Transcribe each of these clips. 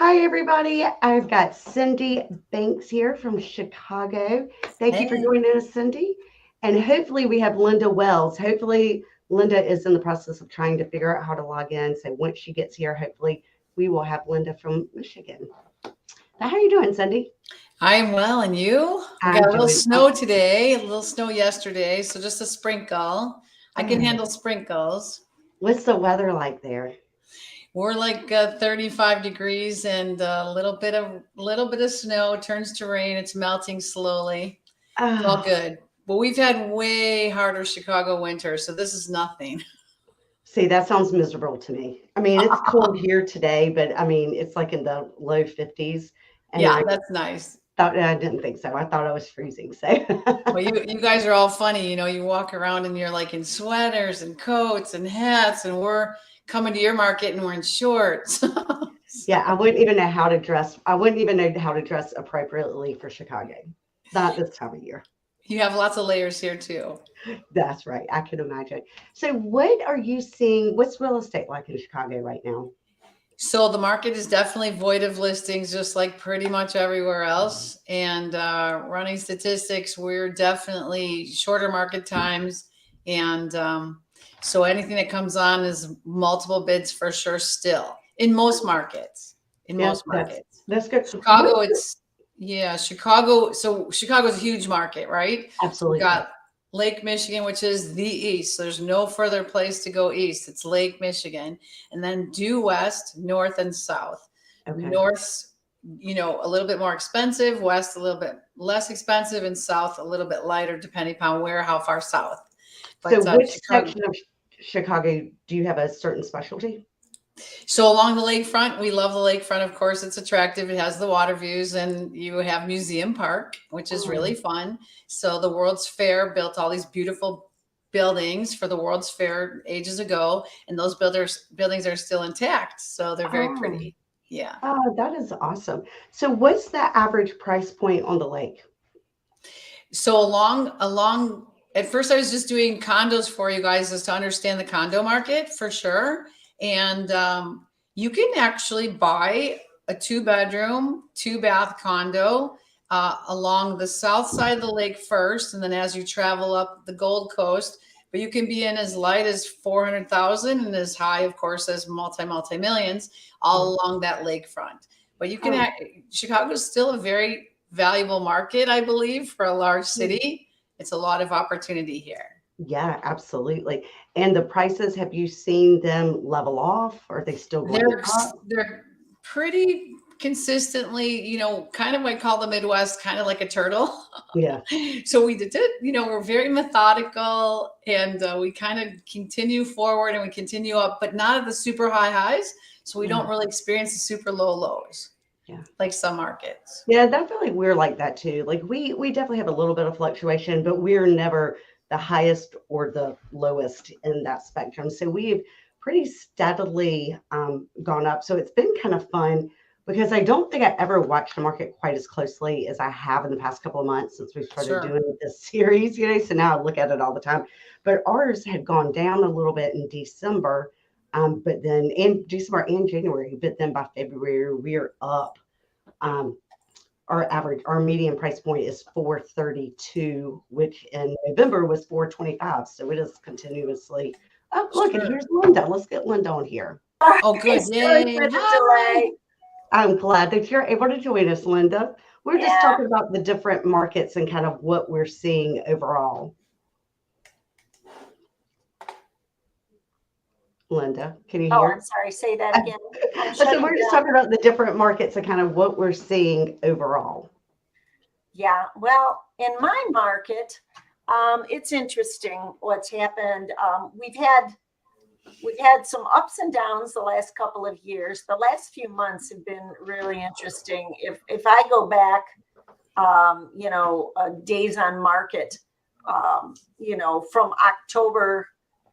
Hi, everybody. I've got Cindy Banks here from Chicago. Thank you for Hey, joining us, Cindy. And hopefully, we have Linda Wells. Hopefully, Linda is in the process of trying to figure out how to log in. So once she gets here, hopefully, we will have Linda from Michigan. Now, how are you doing, Cindy? I'm well, and you? We got I'm a little doing. snow today, a little snow yesterday, so just a sprinkle. I can Oh, handle sprinkles. what's the weather like there? We're like 35 degrees and a little bit of snow turns to rain. It's melting slowly. It's all Oh, good. But we've had way harder Chicago winter, so this is nothing. see, that sounds miserable to me. I mean, it's cold here today, but I mean, it's like in the low 50s. And Yeah, that's nice. I didn't think so. I thought I was freezing. So, Well, you guys are all funny. You walk around and you're like in sweaters and coats and hats, and we're coming to your market and we're in shorts. yeah, I So wouldn't even know how to dress. I wouldn't even know how to dress appropriately for Chicago. Not this time of year. you have lots of layers here too. That's right. I can imagine. So, what are you seeing? What's real estate like in Chicago right now? So the market is definitely void of listings, just like pretty much everywhere else. And running statistics, we're definitely shorter market times, and so anything that comes on is multiple bids for sure. Still, in most markets, in Yeah, most markets, that's good. What? Chicago, it's yeah, Chicago. So Chicago's a huge market, right? So we've Absolutely. got Lake Michigan, which is the east. So there's no further place to go east. It's Lake Michigan, and then due west, north, and south. Okay. North, a little bit more expensive. West, a little bit less expensive, and south, a little bit lighter, depending upon how far south. So, But which Chicago. section of Chicago do you have a certain specialty? So along the lakefront, we love the lakefront. Of course, it's attractive. It has the water views, and you have Museum Park, which is Oh, really fun. So the World's Fair built all these beautiful buildings for the World's Fair ages ago, and those buildings are still intact. So they're very oh, pretty. Yeah. that is awesome. So, what's the average price point on the lake? So along at first I was just doing condos for you guys just to understand the condo market for sure. And you can actually buy a two-bedroom, two-bath condo along the south side of the lake first, and then as you travel up the Gold Coast, but you can be in as light as 400,000 and as high, of course, as multi millions all along that lakefront. But you can Oh, Chicago is still a very valuable market, I believe, for a large city. It's a lot of opportunity here. yeah, absolutely. And the prices, have you seen them level off? Are they still going They're up? they're pretty consistently, kind of I call the Midwest kind of like a turtle. Yeah. So we did it, we're very methodical, and we kind of continue forward and we continue up, but not at the super high highs. So we Yeah. don't really experience the super low lows Yeah. like some markets. Yeah, I feel like we're like that too. Like we definitely have a little bit of fluctuation, but we're never the highest or the lowest in that spectrum. So we've pretty steadily gone up. So it's been kind of fun because I don't think I ever watched the market quite as closely as I have in the past couple of months since we started Sure. doing this series, So now I look at it all the time. But ours had gone down a little bit in December, but then in December and January, but then by February we're up. Um, our median price point is 432, which in November was 425. So it is continuously. Oh, look, and Sure. here's Linda. Let's get Linda on here. Oh, good. Sorry Yay. for the Hi. delay. I'm glad that you're able to join us, Linda. We're just Yeah. talking about the different markets and kind of what we're seeing overall. Linda, can you Oh, hear? I'm sorry. Say that again. I'm So shutting we're just down. talking about the different markets and kind of what we're seeing overall. Yeah. Well, in my market, it's interesting what's happened. We've had some ups and downs the last couple of years. The last few months have been really interesting. If I go back, days on market, from October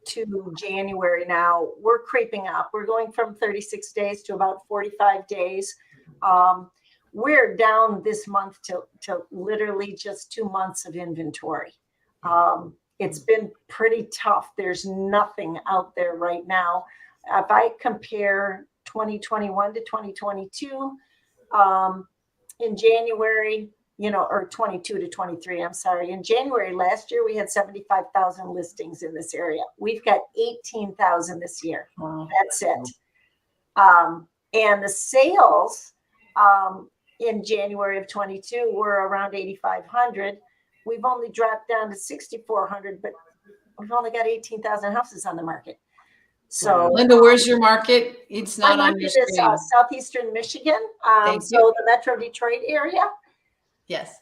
to January now, we're creeping up. We're going from 36 days to about 45 days. Um, we're down this month to literally just 2 months of inventory. It's been pretty tough. There's nothing out there right now. If I compare 2021 to 2022. In January, or 22 to 23, I'm sorry. In January last year, we had 75,000 listings in this area. We've got 18,000 this year. Wow. That's it. And the sales in January of 22 were around 8,500. We've only dropped down to 6,400, but we've only got 18,000 houses on the market. So, Linda, where's your market? It's not on your is screen. southeastern Michigan. Thank So you. the Metro Detroit area. Yes.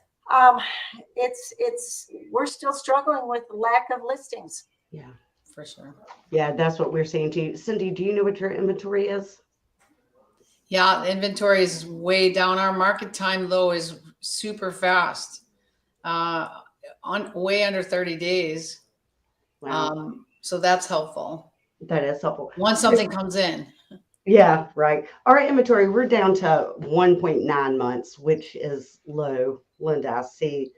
We're still struggling with lack of listings. Yeah, For sure. yeah, that's what we're seeing too. Cindy, do you know what your inventory is? Yeah, the inventory is way down. Our market time though is super fast. On way under 30 days. Wow, So that's helpful. that is helpful. Once something comes in. Yeah, right. Our inventory, we're down to 1.9 months, which is low. Linda, I see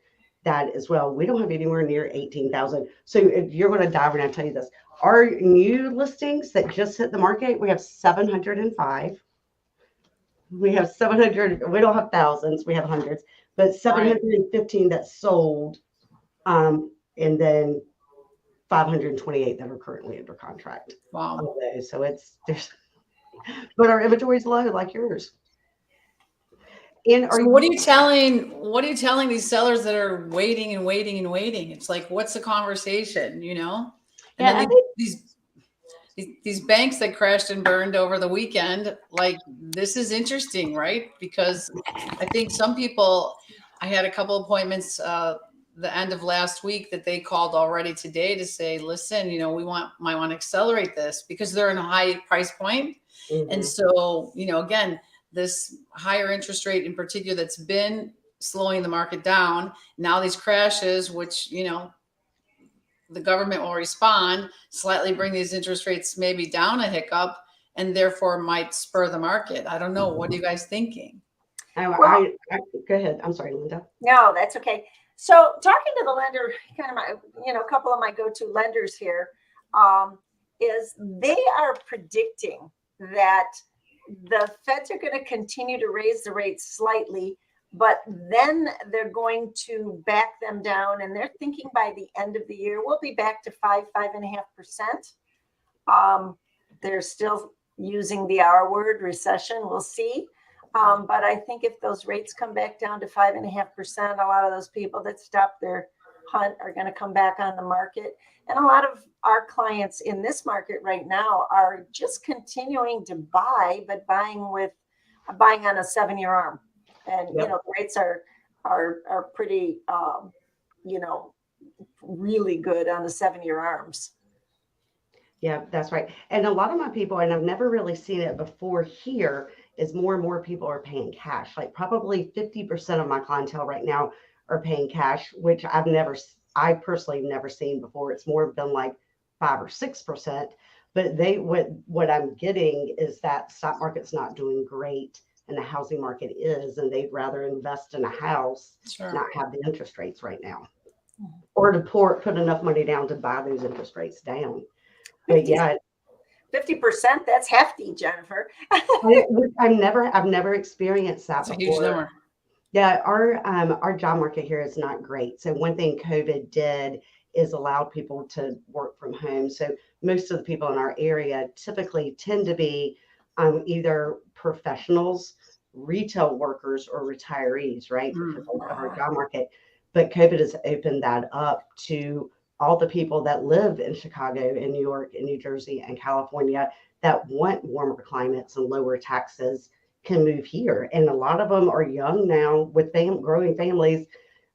that as well. We don't have anywhere near 18,000. So if you're going to dive in, I'll tell you this. Our new listings that just hit the market, we have 705. We have 700. We don't have thousands. We have hundreds, but 715 that sold, and then 528 that are currently under contract. Wow. So but our inventory is low, like yours. And So what are you telling these sellers that are waiting and waiting and waiting? It's like, what's the conversation, And Yeah, then these banks that crashed and burned over the weekend, like this is interesting, right? Because I think some people, I had a couple appointments the end of last week that they called already today to say, listen, we might want to accelerate this because they're in a high price point. Mhm. And so, again, this higher interest rate in particular that's been slowing the market down. Now these crashes, which, the government will respond, slightly bring these interest rates maybe down a hiccup and therefore might spur the market. I don't know. What are you guys thinking? I go ahead. I'm sorry, Linda. No, that's okay. So talking to the lender, kind of a couple of my go-to lenders here, is they are predicting that the feds are going to continue to raise the rates slightly, but then they're going to back them down. And they're thinking by the end of the year, we'll be back to 5.5%. They're still using the R word, recession. We'll see. But I think if those rates come back down to 5.5%, a lot of those people that stopped their hunt are going to come back on the market. And a lot of our clients in this market right now are just continuing to buy, but buying on a 7-year arm. And, Yep. the rates are pretty, really good on the 7-year arms. Yeah, that's right. And a lot of my people, and I've never really seen it before here, is more and more people are paying cash. Like probably 50% of my clientele right now are paying cash, which I personally have never seen before. It's more been like 5 or 6%. But what I'm getting is that stock market's not doing great and the housing market is, and they'd rather invest in a house, Sure. not have the interest rates right now, or to put enough money down to buy those interest rates down. But yeah, 50%, that's hefty, Jennifer. I've never experienced that That's a before. huge number. Yeah, our job market here is not great. So one thing COVID did is allowed people to work from home. So most of the people in our area typically tend to be either professionals, retail workers, or retirees, right? Because of our job market. But COVID has opened that up to all the people that live in Chicago and New York and New Jersey and California that want warmer climates and lower taxes can move here. And a lot of them are young now with growing families.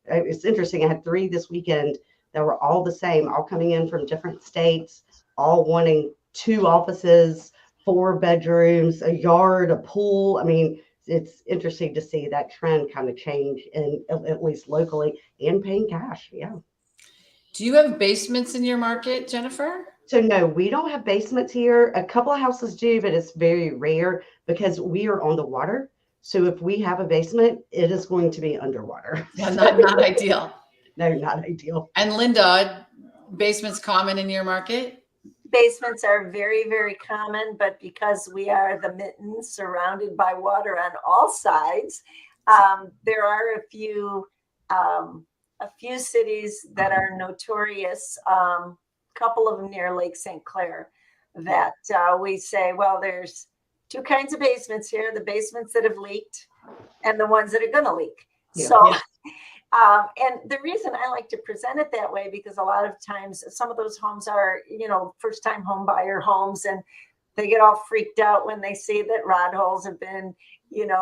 It's interesting. I had 3 this weekend that were all the same, all coming in from different states, all wanting 2 offices, 4 bedrooms, a yard, a pool. I mean, it's interesting to see that trend kind of change, and at least locally, and paying cash. Yeah. Do you have basements in your market, Jennifer? So no, we don't have basements here. A couple of houses do, but it's very rare because we are on the water. So if we have a basement, it is going to be underwater. Yeah, not ideal. No, not ideal. And Linda, basements common in your market? basements are very, very common, but because we are the mitten surrounded by water on all sides, there are a few cities that are notorious, couple of them near Lake St. Clair, that we say, well, there's two kinds of basements here, the basements that have leaked and the ones that are going to leak. Yeah. So, Yeah. and the reason I like to present it that way, because a lot of times some of those homes are, first time home buyer homes, and they get all freaked out when they see that rod holes have been,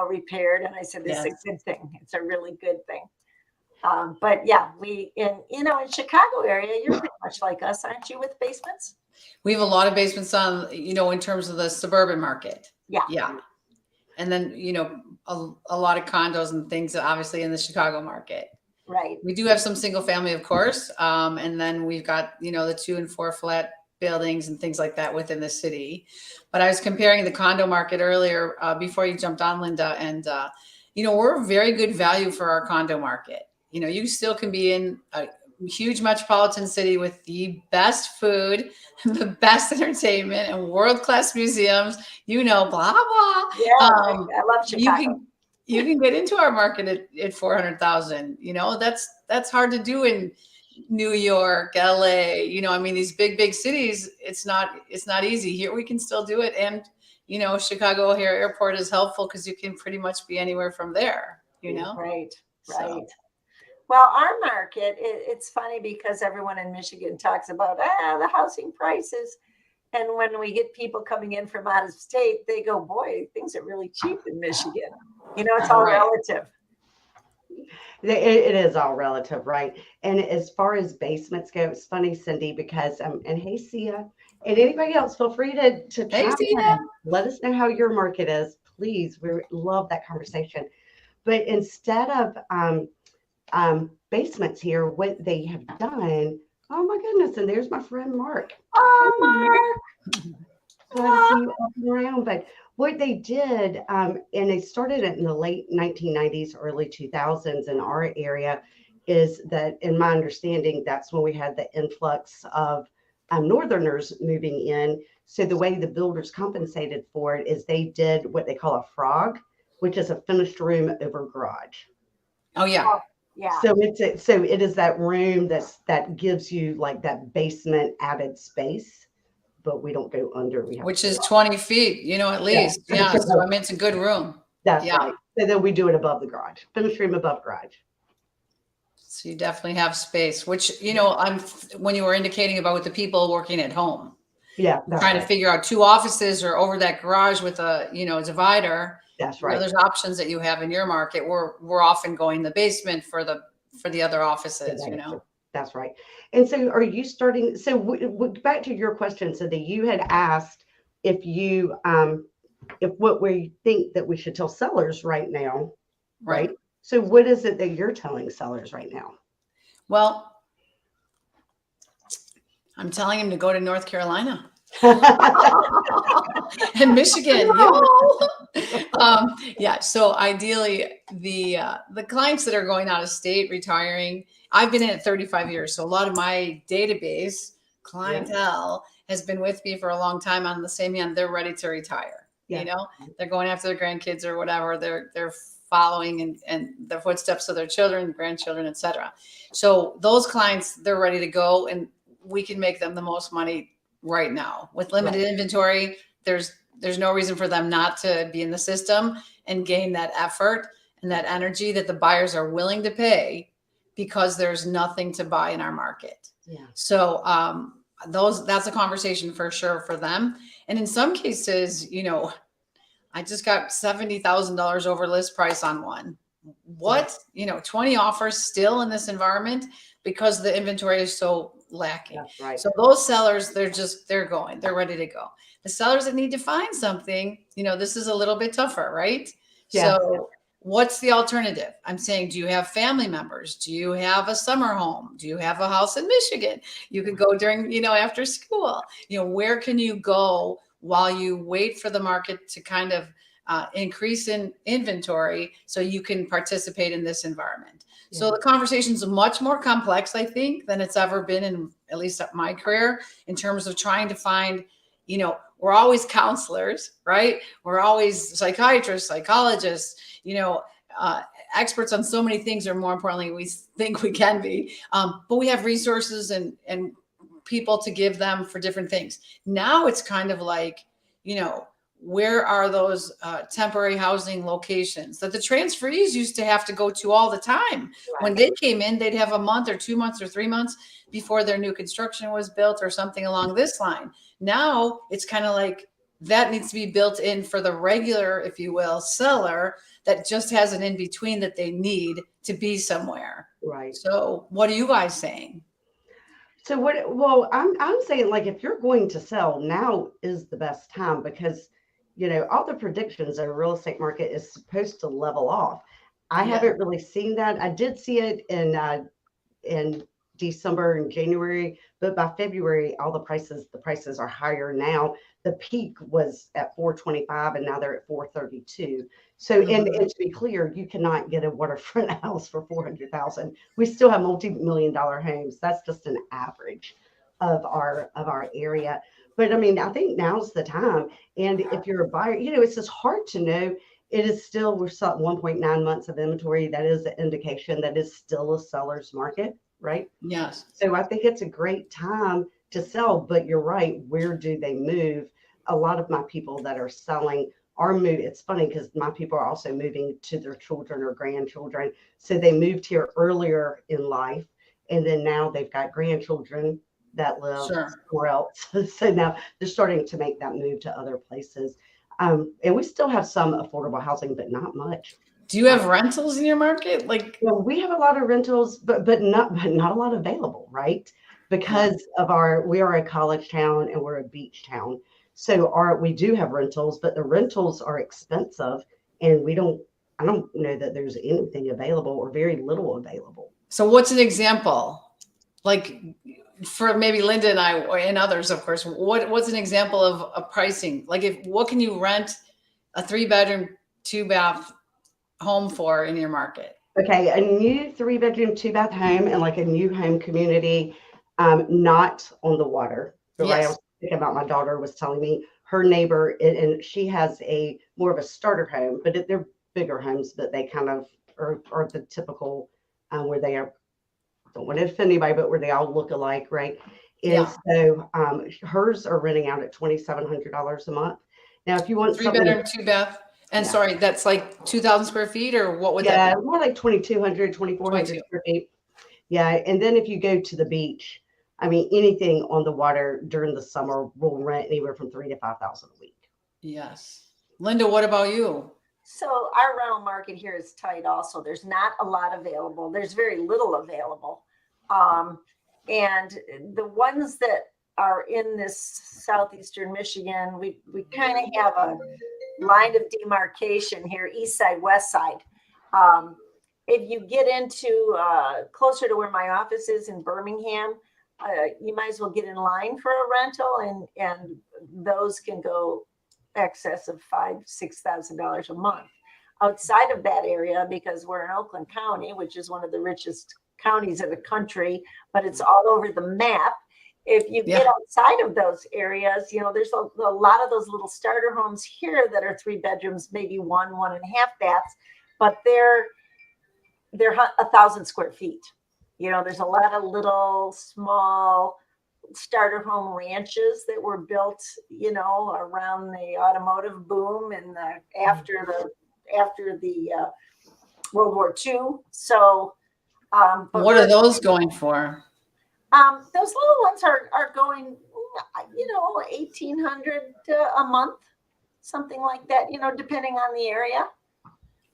repaired. And I said, this is a good thing. It's a really good thing. But yeah, in Chicago area, you're pretty much like us, aren't you, with basements? We have a lot of basements on, in terms of the suburban market. Yeah. Yeah. And then, a lot of condos and things, obviously, in the Chicago market. Right. We do have some single family, of course. And then we've got, the 2 and 4 flat buildings and things like that within the city. But I was comparing the condo market earlier before you jumped on, Linda. And, we're a very good value for our condo market. You still can be in a huge metropolitan city with the best food, the best entertainment, and world-class museums, blah, blah. Yeah, I love Chicago. You can get into our market at 400,000. That's hard to do in New York, LA. These big cities. It's not easy. Here we can still do it, and Chicago O'Hare Airport is helpful because you can pretty much be anywhere from there. Right. So. Well, our market, it's funny because everyone in Michigan talks about the housing prices. And when we get people coming in from out of state, they go, boy, things are really cheap in Michigan. It's all relative. It is all relative, right? And as far as basements go, it's funny, Cindy, because, and hey, Sia, and anybody else, feel free to chime in. Let us know how your market is. Please, we love that conversation. But instead of basements here, what they have done, oh my goodness, and there's my friend Mark. Oh, Mark. Glad to see you up and around. But what they did, and they started it in the late 1990s, early 2000s in our area, is that, in my understanding, that's when we had the influx of Northerners moving in. So the way the builders compensated for it is they did what they call a frog, which is a finished room over garage. Oh, yeah. Yeah. So it is that room that gives you like that basement added space, but we don't go under. Which is 20 feet, at least. Yeah. So it's a good room. That's right. So then we do it above the garage, finished room above garage. So you definitely have space, which, when you were indicating about the people working at home. Yeah. Trying to figure out 2 offices or over that garage with a, divider. That's right. There's options that you have in your market. We're often going the basement for the other offices, That's right. And so are you starting, so back to your question, so that you had asked if what we think that we should tell sellers right now, right? So what is it that you're telling sellers right now? Well, I'm telling them to go to North Carolina. And Michigan, so ideally the clients that are going out of state, retiring, I've been in it 35 years, so a lot of my database clientele has been with me for a long time. On the same hand, they're ready to retire. They're going after their grandkids or whatever. They're following and the footsteps of their children, grandchildren, etc. So those clients, they're ready to go, and we can make them the most money right now with limited inventory. There's no reason for them not to be in the system and gain that effort and that energy that the buyers are willing to pay, because there's nothing to buy in our market. Yeah. So that's a conversation for sure for them. And in some cases, I just got $70,000 over list price on one. What? 20 offers still in this environment because the inventory is so lacking. That's right. So those sellers, they're ready to go. The sellers that need to find something, this is a little bit tougher, right? Yeah. So what's the alternative? I'm saying, do you have family members? Do you have a summer home? Do you have a house in Michigan? You could go during, after school. Where can you go while you wait for the market to kind of increase in inventory so you can participate in this environment. So the conversation is much more complex, I think, than it's ever been in at least my career, in terms of trying to find, we're always counselors, right? We're always psychiatrists, psychologists, experts on so many things, or more importantly, we think we can be. But we have resources and people to give them for different things. Now it's kind of like, where are those temporary housing locations that the transferees used to have to go to all the time? Right. When they came in, they'd have a month or 2 months or 3 months before their new construction was built or something along this line. Now it's kind of like that needs to be built in for the regular, if you will, seller that just has an in-between that they need to be somewhere. Right. So what are you guys saying? So well, I'm saying, like, if you're going to sell, now is the best time, because all the predictions of the real estate market is supposed to level off. I haven't really seen that. I did see it in December and January, but by February, all the prices are higher now. The peak was at 425 and now they're at 432. So, and to be clear, you cannot get a waterfront house for 400,000. We still have multi-million-dollar homes. That's just an average of our area. But I mean, I think now's the time. And if you're a buyer, it's just hard to know. It is still, we're still at 1.9 months of inventory. That is an indication that is still a seller's market, right? Yes. So I think it's a great time to sell, but you're right. Where do they move? A lot of my people that are selling are moving. It's funny because my people are also moving to their children or grandchildren. So they moved here earlier in life, and then now they've got grandchildren that live somewhere else. So now they're starting to make that move to other places. And we still have some affordable housing, but not much. Do you have rentals in your market? We have a lot of rentals, but not a lot available, right? Because of we are a college town and we're a beach town. So we do have rentals, but the rentals are expensive, and I don't know that there's anything available or very little available. So what's an example? For maybe Linda and I and others, of course, what's an example of a pricing? What can you rent a 3-bedroom, 2-bath home for in your market? Okay, a new 3-bedroom, 2-bath home and like a new home community, not on the water. The way I was thinking about, my daughter was telling me her neighbor, and she has more of a starter home, but they're bigger homes, but they kind of are the typical where they are. Don't want to offend anybody, but where they all look alike, right? And so hers are renting out at $2,700 a month. Now, if you want 3-bedroom, 2-bath, and sorry, that's like 2,000 square feet, or what would that be? More like 2,200, 2,400 square feet. Yeah, and then if you go to the beach, I mean, anything on the water during the summer will rent anywhere from $3,000 to $5,000 a week. Yes. Linda, what about you? So our rental market here is tight also. There's not a lot available. There's very little available. And the ones that are in this southeastern Michigan, we kind of have a line of demarcation here, east side, west side. If you get into closer to where my office is in Birmingham, you might as well get in line for a rental, and those can go excess of $5,000-$6,000 a month. Outside of that area, because we're in Oakland County, which is one of the richest counties in the country, but it's all over the map. If you get outside of those areas, there's a lot of those little starter homes here that are 3 bedrooms, maybe 1.5 baths, but they're 1,000 square feet. There's a lot of little small starter home ranches that were built, around the automotive boom and after the World War II. So, what are those going for? Those little ones are going, 1,800 a month, something like that, depending on the area.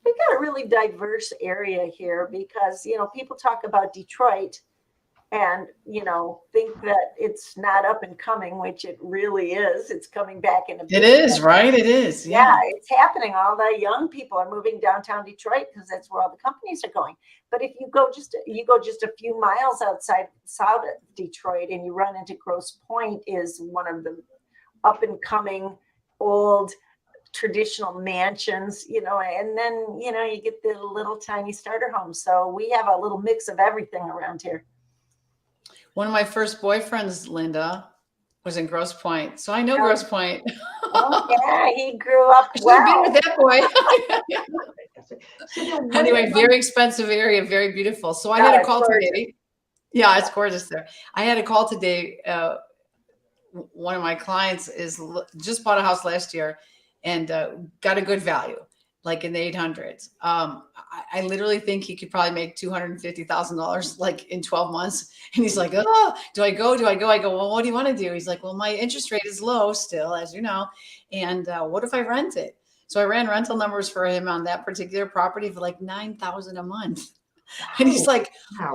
We've got a really diverse area here because, people talk about Detroit and, think that it's not up and coming, which it really is. It's coming back in a big way. It is, right? It is. Yeah, it's happening. All the young people are moving downtown Detroit because that's where all the companies are going. But if you go just a few miles outside south of Detroit, and you run into Grosse Pointe, is one of the up and coming old traditional mansions, and then, you get the little tiny starter homes. So we have a little mix of everything around here. One of my first boyfriends, Linda, was in Grosse Pointe. So I know Grosse Pointe. Oh, yeah, he grew up I should have been well. with that boy. Anyway, very expensive area, very beautiful. So I had a call today. Yeah, it's gorgeous there. I had a call today. One of my clients just bought a house last year and got a good value, like in the 800s. I literally think he could probably make $250,000 like in 12 months. And he's like, oh, do I go? I go, well, what do you want to do? He's like, well, my interest rate is low still, as you know. And what if I rent it? So I ran rental numbers for him on that particular property for like $9,000 a month. And he's like,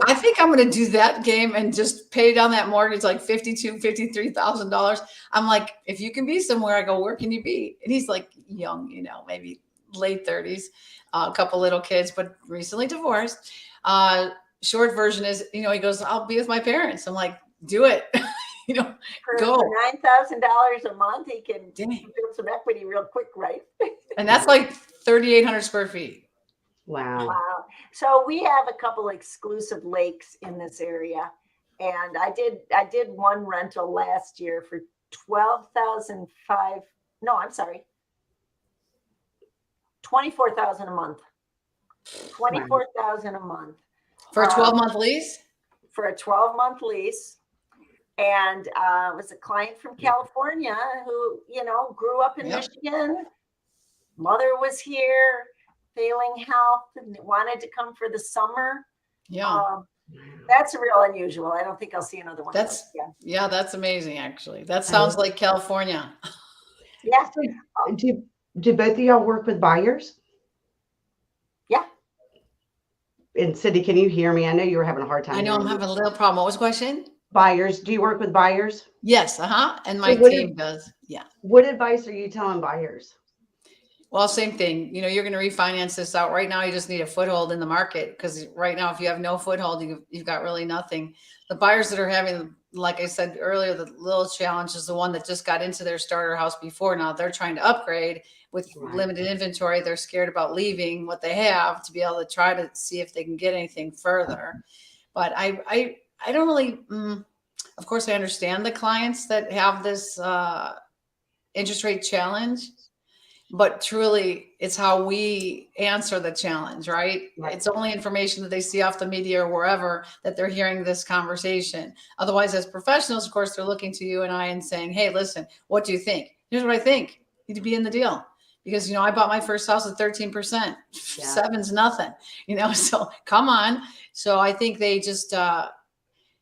I think I'm going to do that game and just pay down that mortgage, like $53,000. I'm like, if you can be somewhere, I go, where can you be? And he's like young, maybe late 30s, a couple little kids, but recently divorced. Short version is, he goes, I'll be with my parents. I'm like, do it. For go. $9,000 a month, he can build some equity real quick, right? And that's like 3,800 square feet. Wow. So we have a couple exclusive lakes in this area. And I did one rental last year for $24,000 a month. $24,000 a month. For a 12-month lease? For a 12-month lease. And it was a client from California who, grew up in Michigan. Mother was here, failing health, and wanted to come for the summer. Yeah. That's real unusual. I don't think I'll see another one. That's amazing, actually. That sounds like California. Yeah. Do both of y'all work with buyers? Yeah. And Cindy, can you hear me? I know you were having a hard time. I know I'm having a little problem. What was the question? Buyers. Do you work with buyers? Yes. And my team does. Yeah. What advice are you telling buyers? Well, same thing. You're going to refinance this out. Right now, you just need a foothold in the market, because right now, if you have no foothold, you've got really nothing. The buyers that are having, like I said earlier, the little challenge is the one that just got into their starter house before. Now they're trying to upgrade with limited inventory. They're scared about leaving what they have to be able to try to see if they can get anything further. But I don't really, of course, I understand the clients that have this interest rate challenge. But truly, it's how we answer the challenge, right? It's only information that they see off the media or wherever that they're hearing this conversation. Otherwise, as professionals, of course, they're looking to you and I and saying, hey, listen, what do you think? Here's what I think. You need to be in the deal. Because, I bought my first house at 13%. 7's nothing, so come on. So I think they just, they're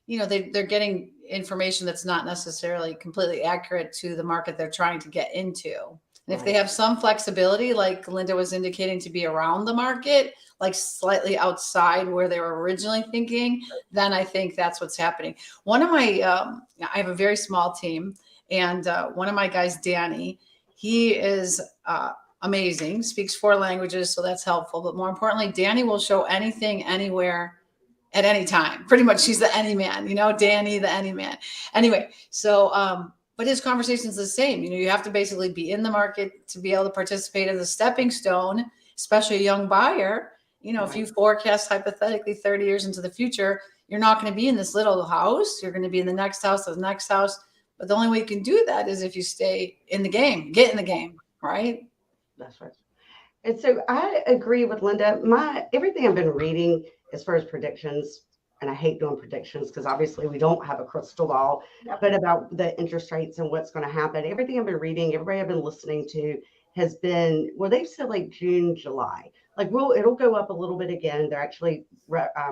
getting information that's not necessarily completely accurate to the market they're trying to get into. And if they have some flexibility, like Linda was indicating, to be around the market, like slightly outside where they were originally thinking, then I think that's what's happening. One of my, I have a very small team, and one of my guys, Danny, he is amazing, speaks 4 languages, so that's helpful. But more importantly, Danny will show anything, anywhere, at any time. Pretty much, she's the any man, Danny, the any man. Anyway, so, but his conversation is the same. You have to basically be in the market to be able to participate as a stepping stone, especially a young buyer. If you forecast hypothetically 30 years into the future, you're not going to be in this little house. You're going to be in the next house, the next house. But the only way you can do that is if you stay in the game, get in the game, right? That's right. And so I agree with Linda. Everything I've been reading as far as predictions, and I hate doing predictions because obviously we don't have a crystal ball, but about the interest rates and what's going to happen. Everything I've been reading, everybody I've been listening to has been, they've said like June, July. Like, it'll go up a little bit again. They're actually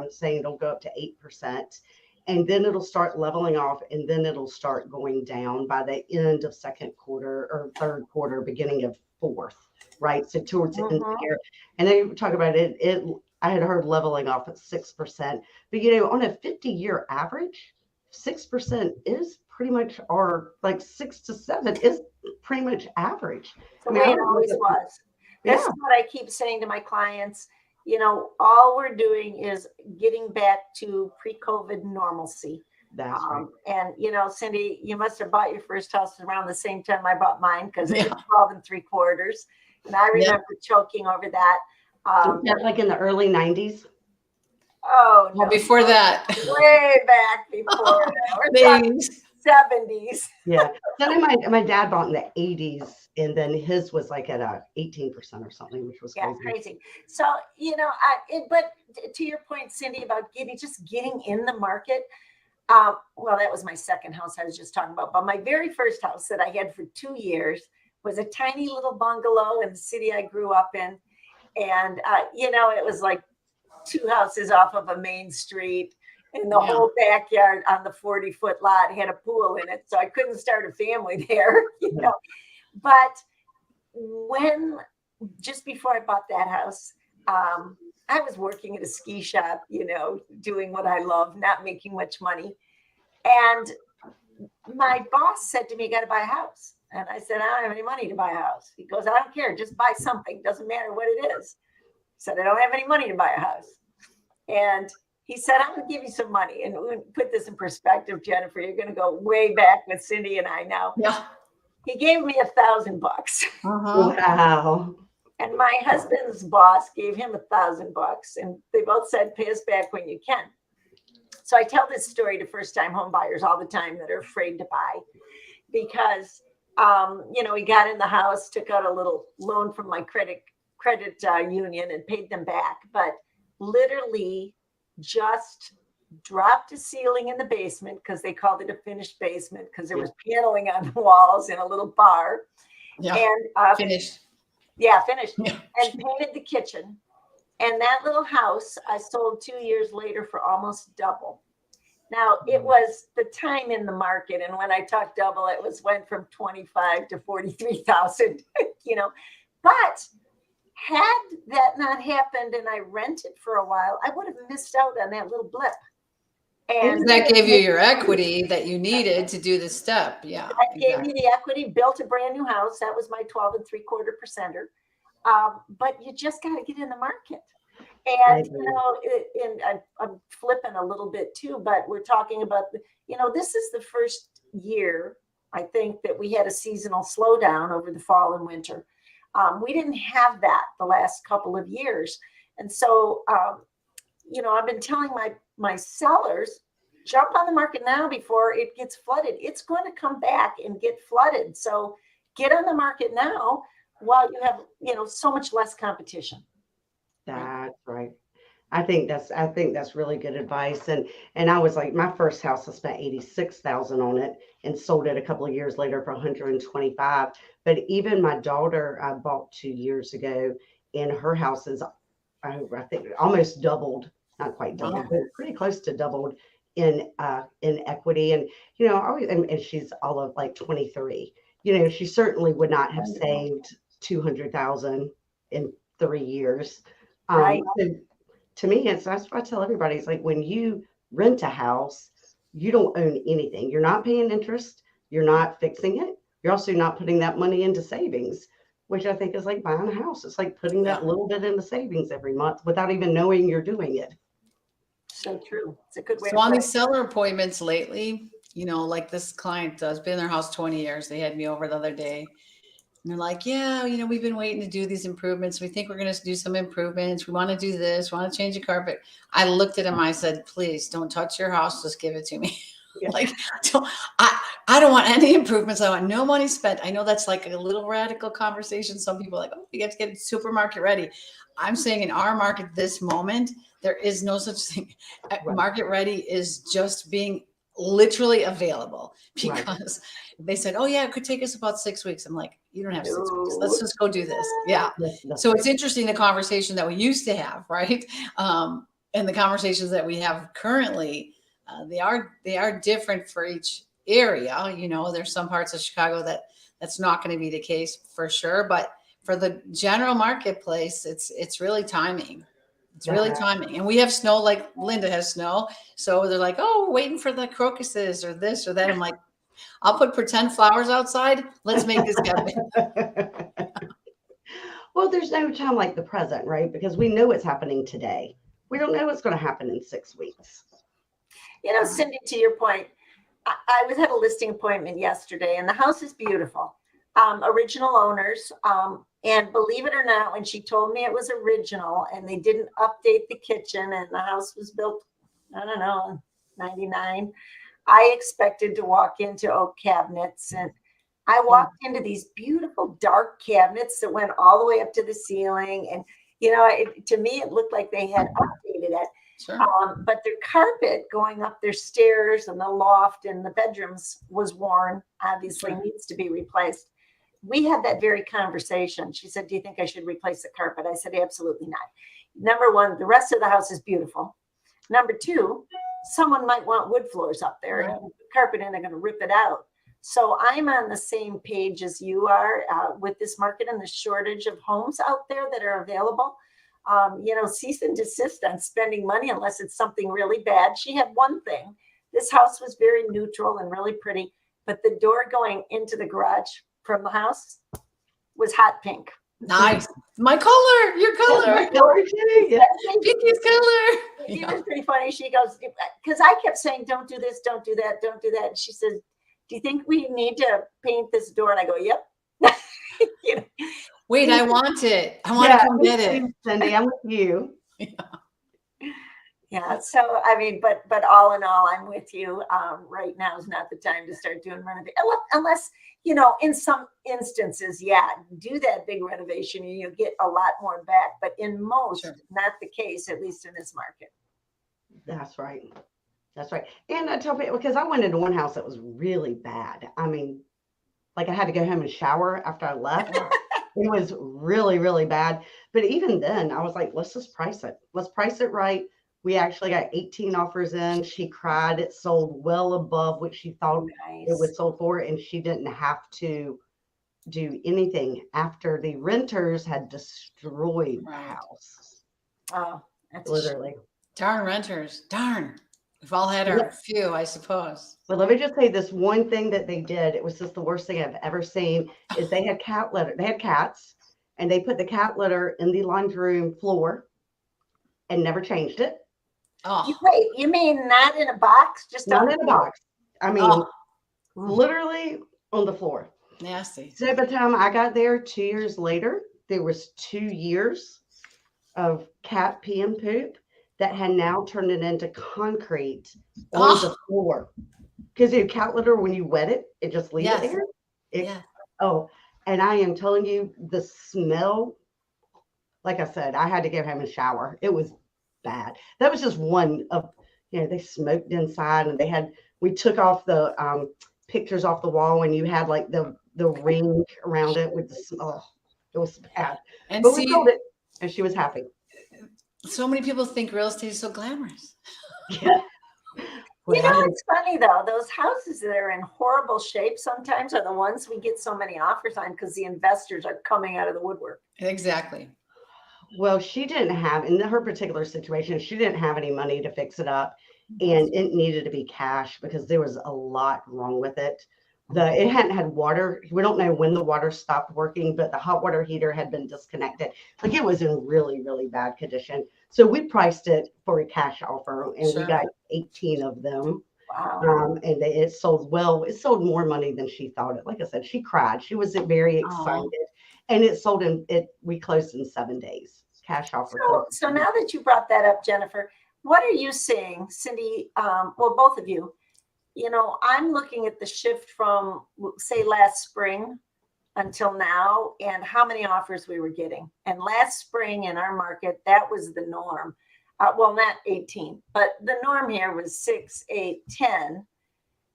saying it'll go up to 8%. And then it'll start leveling off, and then it'll start going down by the end of second quarter or third quarter, beginning of fourth, right? So towards the end of the year. And they talk about it. I had heard leveling off at 6%, but on a 50-year average, 6% is pretty much, or like 6 to 7 is pretty much average. The way it always was. This is what I keep saying to my clients. All we're doing is getting back to pre-COVID normalcy. That's right. And Cindy, you must have bought your first house around the same time I bought mine, because it Yeah. was 12 3/4. And I remember choking over that. Was that like in the early 90s? Oh, no. Well, before that. Way back before that. We're talking Babies. 70s. Yeah. Then my dad bought in the 80s, and then his was like at 18% or something, which was Yeah, crazy. crazy. So, but to your point, Cindy, about getting in the market. Well, that was my second house I was just talking about. But my very first house that I had for 2 years was a tiny little bungalow in the city I grew up in. And, it was like 2 houses off of a main street, and the whole backyard on the 40-foot lot had a pool in it. So I couldn't start a family there, But just before I bought that house, I was working at a ski shop, doing what I love, not making much money. And my boss said to me, "You got to buy a house." And I said, "I don't have any money to buy a house." He goes, "I don't care. Just buy something. Doesn't matter what it is." I said, "I don't have any money to buy a house." And he said, "I'm going to give you some money." And we put this in perspective, Jennifer. You're going to go way back with Cindy and I now. Yeah. He gave me $1,000. Wow. And my husband's boss gave him $1,000, and they both said, "Pay us back when you can." So I tell this story to first-time home buyers all the time that are afraid to buy, because we got in the house, took out a little loan from my credit union and paid them back, but literally just dropped a ceiling in the basement, because they called it a finished basement, because there was paneling on the walls in a little bar. Yeah. And Finished. Yeah, finished. Yeah. And painted the kitchen. And that little house I sold 2 years later for almost double. Now, it was the time in the market. And when I talk double, it went from 25 to 43,000, But had that not happened and I rented for a while, I would have missed out on that little blip. And that gave you your equity that you needed to do the step. Yeah. That gave me the equity, built a brand new house. That was my 12 3/4%. But you just got to get in the market. And, I'm flipping a little bit too, but we're talking about, this is the first year, I think, that we had a seasonal slowdown over the fall and winter. We didn't have that the last couple of years. And so, I've been telling my sellers, jump on the market now before it gets flooded. It's going to come back and get flooded. So get on the market now while you have, so much less competition. That's right. I think that's really good advice. And I was like, my first house, I spent 86,000 on it and sold it a couple of years later for 125. But even my daughter, I bought 2 years ago, and her house is, I think, almost doubled, not quite doubled, but pretty close to doubled in equity. And and she's all of like 23. She certainly would not have saved 200,000 in 3 years. Right. So to me, that's what I tell everybody. It's like, when you rent a house, you don't own anything. You're not paying interest. You're not fixing it. You're also not putting that money into savings, which I think is like buying a house. It's like putting that little bit into savings every month without even knowing you're doing it. So true. It's a good way. So on these seller appointments lately, like this client does, been in their house 20 years. They had me over the other day. And they're like, "Yeah, we've been waiting to do these improvements. We think we're going to do some improvements. We want to do this. We want to change the carpet." I looked at him. I said, "Please don't touch your house. Just give it to me." Yeah. Like, I don't want any improvements. I want no money spent. I know that's like a little radical conversation. Some people are like, "Oh, you have to get it supermarket ready." I'm saying in our market this moment, there is no such thing. Right. Market ready is just being literally available, because they said, "Oh yeah, it could take us about 6 weeks." I'm like, "You don't have 6 weeks. Let's just go do this." Yeah. So it's interesting, the conversation that we used to have, right? And the conversations that we have currently, they are different for each area. There's some parts of Chicago that's not going to be the case for sure, but for the general marketplace, it's really timing. It's really timing. And we have snow, like Linda has snow. So they're like, "Oh, we're waiting for the crocuses or this or that." I'm like, I'll put pretend flowers outside. Let's make this happen. Well, there's no time like the present, right? Because we know what's happening today. We don't know what's going to happen in 6 weeks. Cindy, to your point, I was at a listing appointment yesterday, and the house is beautiful. Original owners. And believe it or not, when she told me it was original and they didn't update the kitchen and the house was built, I don't know, 99, I expected to walk into oak cabinets, and I walked into these beautiful dark cabinets that went all the way up to the ceiling. And, to me, it looked like they had updated it. Sure. But their carpet going up their stairs and the loft and the bedrooms was worn, obviously needs to be replaced. We had that very conversation. She said, do you think I should replace the carpet? I said, absolutely not. Number one, the rest of the house is beautiful. Number two, someone might want wood floors up there and carpet, and they're going to rip it out. So I'm on the same page as you are with this market and the shortage of homes out there that are available. Cease and desist on spending money unless it's something really bad. She had one thing. This house was very neutral and really pretty, but the door going into the garage from the house was hot pink. Nice. My color, your color. My color too. Yeah. Vicky's color. It was pretty funny. She goes, because I kept saying, don't do this, don't do that, don't do that. And she says, do you think we need to paint this door? And I go, yep. Wait, I want it. I want to come get it. Cindy, I'm with you. Yeah. So, but all in all, I'm with you. Right now is not the time to start doing renovation. Unless, in some instances, do that big renovation and you'll get a lot more back. But in most, not the case, at least in this market. That's right. That's right. And I tell people, because I went into one house that was really bad. I had to go home and shower after I left. It was really, really bad. But even then, I was like, let's just price it. Let's price it right. We actually got 18 offers in. She cried. It sold well above what she thought it was sold for. And she didn't have to do anything after the renters had destroyed the house. Oh, that's literally. Darn renters. Darn. We've all had our few, I suppose. But let me just say this one thing that they did. It was just the worst thing I've ever seen. Is they had cat litter. They had cats, and they put the cat litter in the laundry room floor, and never changed it. Oh, wait, you mean not in a box? Just not in a box. Literally on the floor. Nasty. So by the time I got there 2 years later, there was 2 years of cat pee and poop that had now turned it into concrete on the floor. Because the cat litter, when you wet it, it just leaves it there. Oh, and I am telling you, the smell, like I said, I had to go home and shower. It was bad. That was just one of, they smoked inside, and we took off the pictures off the wall, and you had like the ring around it with the smell. It was bad. But we sold it, and she was happy. So many people think real estate is so glamorous. Yeah. It's funny though. Those houses that are in horrible shape sometimes are the ones we get so many offers on because the investors are coming out of the woodwork. Exactly. Well, she didn't have, in her particular situation, she didn't have any money to fix it up, and it needed to be cash because there was a lot wrong with it. It hadn't had water. We don't know when the water stopped working, but the hot water heater had been disconnected. Like, it was in really, really bad condition. So we priced it for a cash offer, and we got 18 of them. Wow. And it sold well. It sold more money than she thought it. Like I said, she cried. She was very excited. And it sold we closed in 7 days. Cash offer. So now that you brought that up, Jennifer, what are you seeing, Cindy? Well, both of you. I'm looking at the shift from, say, last spring until now and how many offers we were getting. And last spring in our market, that was the norm. Well, not 18, but the norm here was 6, 8, 10.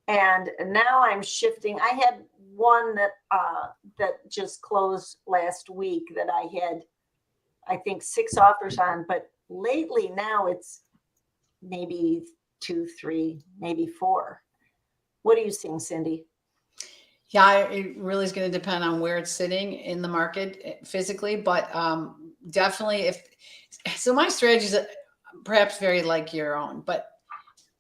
And now I'm shifting. I had one that just closed last week that I had, I think, 6 offers on. But lately now it's maybe 2, 3, maybe 4. What are you seeing, Cindy? Yeah, it really is going to depend on where it's sitting in the market physically, but definitely so my strategy is perhaps very like your own, but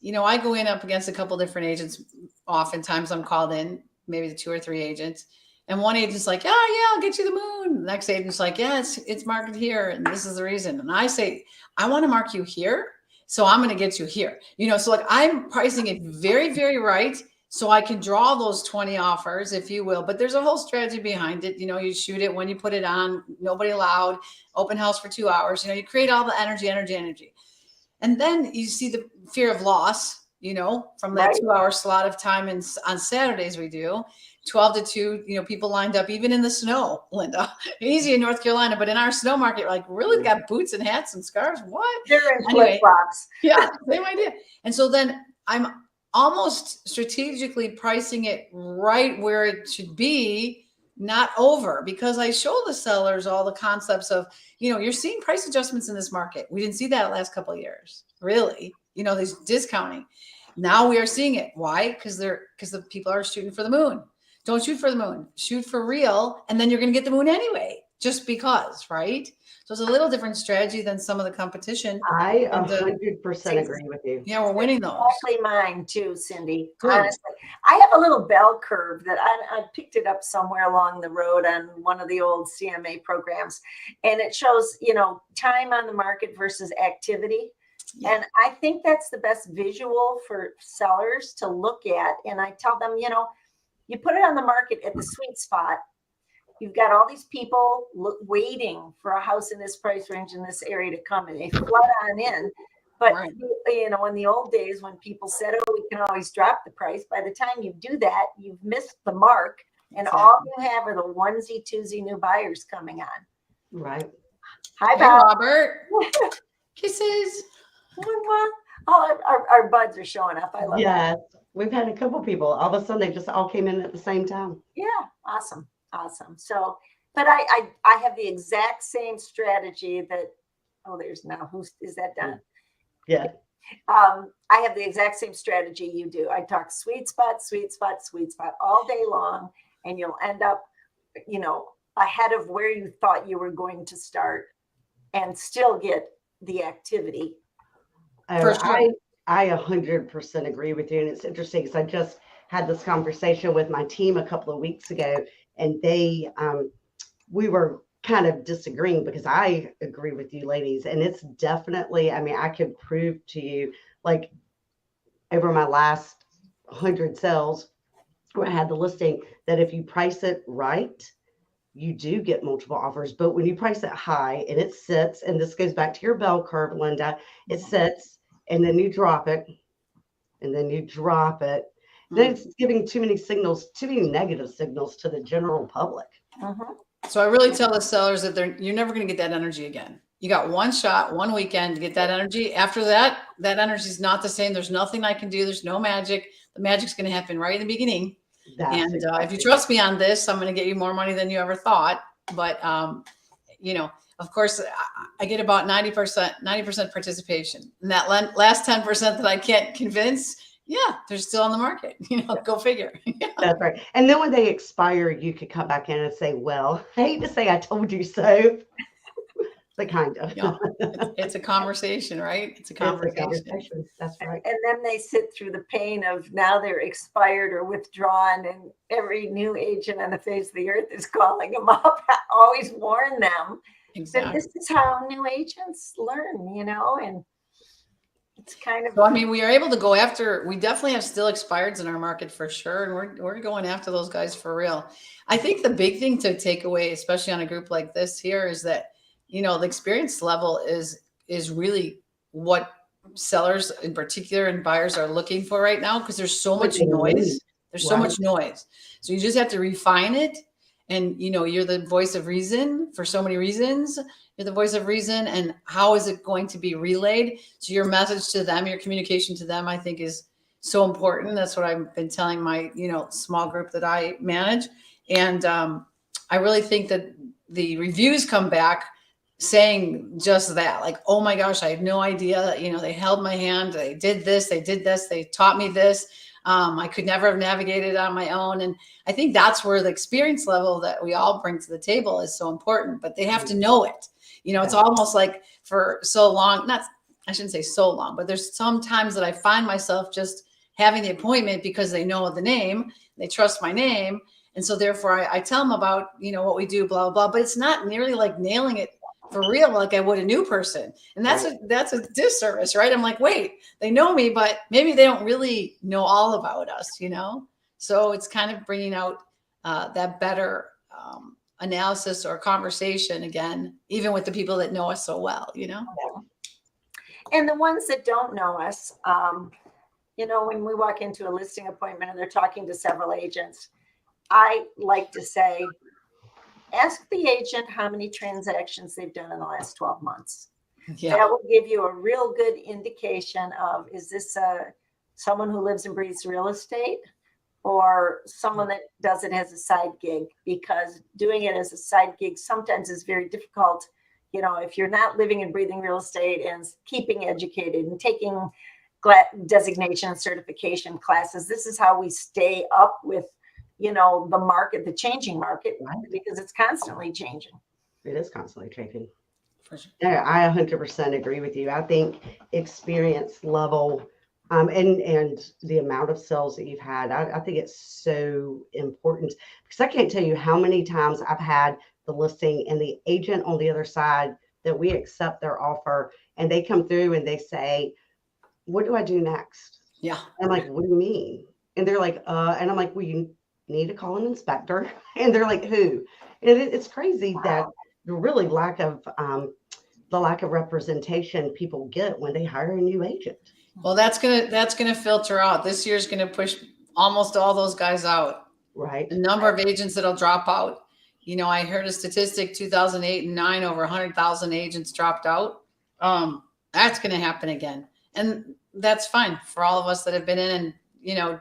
I go in up against a couple different agents. Oftentimes I'm called in, maybe the 2 or 3 agents, and one agent's like, oh yeah, I'll get you the moon. The next agent's like, yeah, it's marked here, and this is the reason. And I say, I want to mark you here So I'm going to get you here, so like I'm pricing it very, very right. So I can draw those 20 offers, if you will, but there's a whole strategy behind it. You shoot it when you put it on, nobody allowed, open house for 2 hours, you create all the energy. And then you see the fear of loss, from that 2-hour slot of time. And on Saturdays we do 12 to 2, people lined up even in the snow, Linda, easy in North Carolina, but in our snow market, like really got boots and hats and scarves. What? They're in flip-flops. Yeah, same idea. And so then I'm almost strategically pricing it right where it should be, not over, because I show the sellers all the concepts of, you're seeing price adjustments in this market. We didn't see that last couple of years, really, there's discounting. Now we are seeing it. Why? Because the people are shooting for the moon. Don't shoot for the moon, shoot for real. And then you're going to get the moon anyway, just because, right? So it's a little different strategy than some of the competition. I 100% agree with you. Yeah, we're winning those. Exactly mine too, Cindy. Good. Honestly, I have a little bell curve that I picked it up somewhere along the road on one of the old CMA programs, and it shows, time on the market versus activity. Yeah. And I think that's the best visual for sellers to look at. And I tell them, you put it on the market at the sweet spot. You've got all these people waiting for a house in this price range in this area to come, and they flood on in. But, in the old days when people said, oh, we can always drop the price, by the time you do that, you've missed the mark. And all you have are the onesie, twosie new buyers coming on. Right. Hi, Robert. Kisses. All our buds are showing up. I love that. We've had a couple people. All of a sudden, they just all came in at the same time. Yeah. Awesome. So, but I have the exact same strategy that, there's now, is that done? Yeah. I have the exact same strategy you do. I talk sweet spot all day long, and you'll end up, ahead of where you thought you were going to start and still get the activity. For sure. I 100% agree with you. And it's interesting because I just had this conversation with my team a couple of weeks ago, and we were kind of disagreeing because I agree with you ladies. And it's definitely, I could prove to you, like over my last 100 sales where I had the listing, that if you price it right, you do get multiple offers. But when you price it high and it sits, and this goes back to your bell curve, Linda, it sits and then you drop it and then you drop it. Then it's giving too many negative signals to the general public. So I really tell the sellers that you're never going to get that energy again. You got one shot, one weekend to get that energy. After that energy is not the same. There's nothing I can do. There's no magic. The magic's going to happen right in the beginning. If you trust me on this, I'm going to get you more money than you ever thought. But, of course, I get about 90% participation. And that last 10% that I can't convince, they're still on the market. Go figure. That's right. And then when they expire, you could come back in and say, well, I hate to say I told you so. But kind of. It's a conversation, right? It's a conversation. That's right. And then they sit through the pain of now they're expired or withdrawn, and every new agent on the face of the earth is calling them up. I always warn them that this is how new agents learn, and it's kind of. So, we are able to go after, we definitely have still expireds in our market for sure. And we're going after those guys for real. I think the big thing to take away, especially on a group like this here, is that, the experience level is really what sellers in particular and buyers are looking for right now, because there's so much noise. There's so much noise. So you just have to refine it. And, you're the voice of reason for so many reasons. You're the voice of reason. And how is it going to be relayed? So your message to them, your communication to them, I think is so important. That's what I've been telling my, small group that I manage. And I really think that the reviews come back saying just that, like, oh my gosh, I had no idea, they held my hand, they did this, they taught me this. I could never have navigated on my own. And I think that's where the experience level that we all bring to the table is so important, but they have to know it. It's almost like for so long, I shouldn't say so long, but there's some times that I find myself just having the appointment because they know the name, they trust my name. And so therefore I tell them about, what we do, blah, blah, blah, but it's not nearly like nailing it for real, like I would a new person. And that's a disservice, right? I'm like, wait, they know me, but maybe they don't really know all about us, you know? So it's kind of bringing out that better analysis or conversation again, even with the people that know us so well, you know? And the ones that don't know us, you know, when we walk into a listing appointment and they're talking to several agents, I like to say, ask the agent how many transactions they've done in the last 12 months. Yeah. That will give you a real good indication of, is this someone who lives and breathes real estate or someone that does it as a side gig? Because doing it as a side gig sometimes is very difficult. You know, if you're not living and breathing real estate and keeping educated and taking designation and certification classes, this is how we stay up with, you know, the market, the changing market, because it's constantly changing. It is constantly changing. For sure. Yeah, I 100% agree with you. I think experience level and the amount of sales that you've had, I think it's so important, because I can't tell you how many times I've had the listing and the agent on the other side that we accept their offer and they come through and they say, what do I do next? Yeah. I'm like, what do you mean? And they're like, and I'm like, well, you need to call an inspector. And they're like, who? And it's crazy that the really lack of representation people get when they hire a new agent. Well, that's gonna filter out. This year's gonna push almost all those guys out. Right. The number of agents that'll drop out. You know, I heard a statistic, 2008 and 9, over 100,000 agents dropped out. That's going to happen again. And that's fine for all of us that have been in and, you know,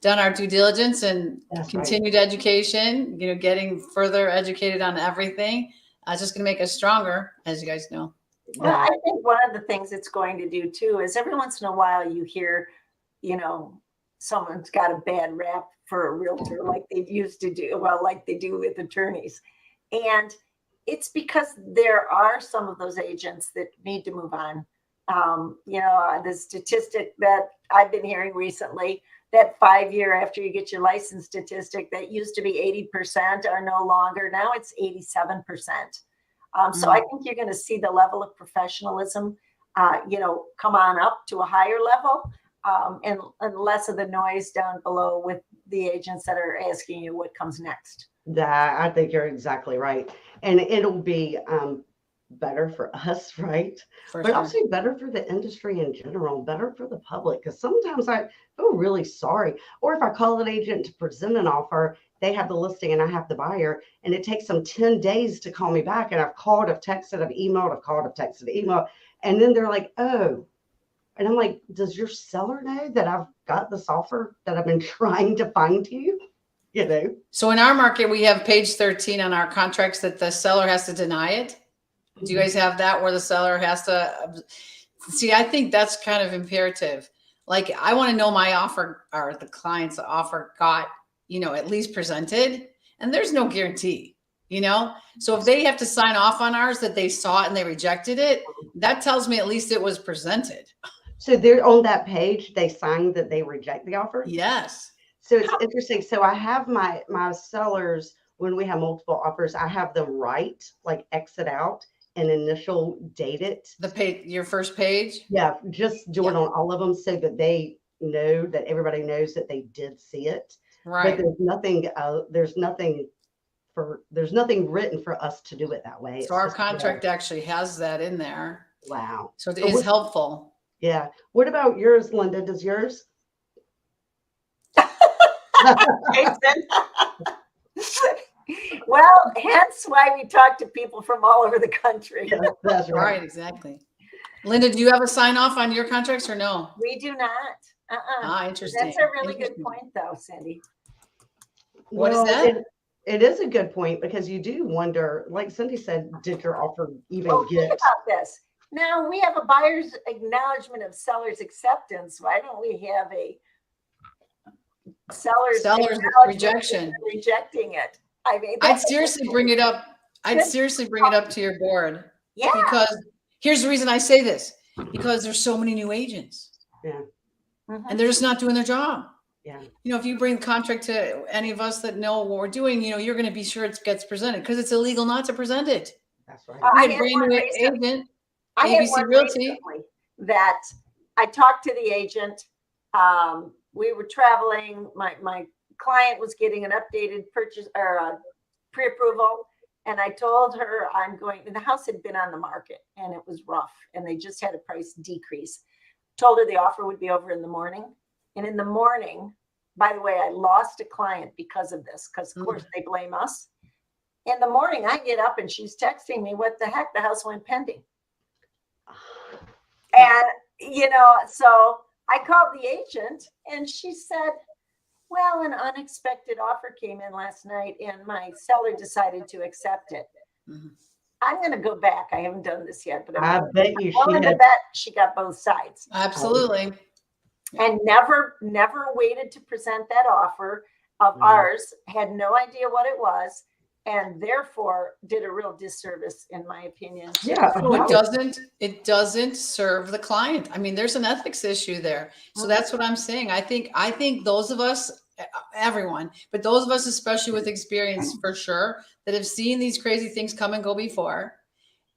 done our due diligence and continued education, you know, getting further educated on everything. It's just going to make us stronger, as you guys know. Well, I think one of the things it's going to do too is every once in a while you hear, you know, someone's got a bad rap for a realtor like they used to do, well, like they do with attorneys. And it's because there are some of those agents that need to move on. You know, the statistic that I've been hearing recently, that 5 year after you get your license statistic that used to be 80% are no longer, now it's 87%. So I think you're going to see the level of professionalism, you know, come on up to a higher level. And less of the noise down below with the agents that are asking you what comes next. That, I think you're exactly right. And it'll be better for us, right? But also better for the industry in general, better for the public. Because sometimes I feel really sorry. Or if I call an agent to present an offer, they have the listing and I have the buyer, and it takes them 10 days to call me back. And I've called, I've texted, I've emailed, I've called, I've texted, emailed. And then they're like, oh. And I'm like, does your seller know that I've got this offer that I've been trying to find you? You know? So in our market, we have page 13 on our contracts that the seller has to deny it. Do you guys have that where the seller has to see? I think that's kind of imperative. Like, I want to know my offer or the client's offer got, you know, at least presented, and there's no guarantee, you know? So if they have to sign off on ours that they saw it and they rejected it, that tells me at least it was presented. So they're on that page, they signed that they reject the offer? Yes. So it's interesting. So I have my sellers, when we have multiple offers, I have them write, like exit out and initial date it. The page, your first page? Yeah, just do it on all of them so that they know, that everybody knows that they did see it. Right. But there's nothing written for us to do it that way. So our contract actually has that in there. Wow. So it is helpful. Yeah. What about yours, Linda? Does yours? Well, hence why we talk to people from all over the country. Yeah, that's right. Right, exactly. Linda, do you have a sign off on your contracts or no? We do not. Interesting. That's a really good point, though, Cindy. What is that? It is a good point, because you do wonder, like Cindy said, did your offer even get? Think about this. Now we have a buyer's acknowledgement of seller's acceptance. Why don't we have a seller's rejection, rejecting it? I mean, I'd seriously bring it up. I'd seriously bring it up to your board. Yeah. Because here's the reason I say this, because there's so many new agents. Yeah. And they're just not doing their job. Yeah. You know, if you bring the contract to any of us that know what we're doing, you know, you're going to be sure it gets presented, because it's illegal not to present it. That's right. We I had had brand one new recently. agent, I had ABC one Realty. recently that I talked to the agent. We were traveling. My client was getting an updated purchase or a pre-approval. And I told her I'm going, and the house had been on the market and it was rough and they just had a price decrease. Told her the offer would be over in the morning. And in the morning, by the way, I lost a client because of this, because of course they blame us. In the morning, I get up and she's texting me, what the heck, the house went pending. And, so I called the agent and she said, well, an unexpected offer came in last night and my seller decided to accept it. Mhm. I'm going to go back. I haven't done this yet, but I bet you willing she to had. bet she got both sides. Absolutely. And never waited to present that offer of ours, had no idea what it was, and therefore did a real disservice, in my opinion. Yeah. So it doesn't serve the client. I mean, there's an ethics issue there. So that's what I'm saying. I think those of us, everyone, but those of us, especially with experience for sure, that have seen these crazy things come and go before.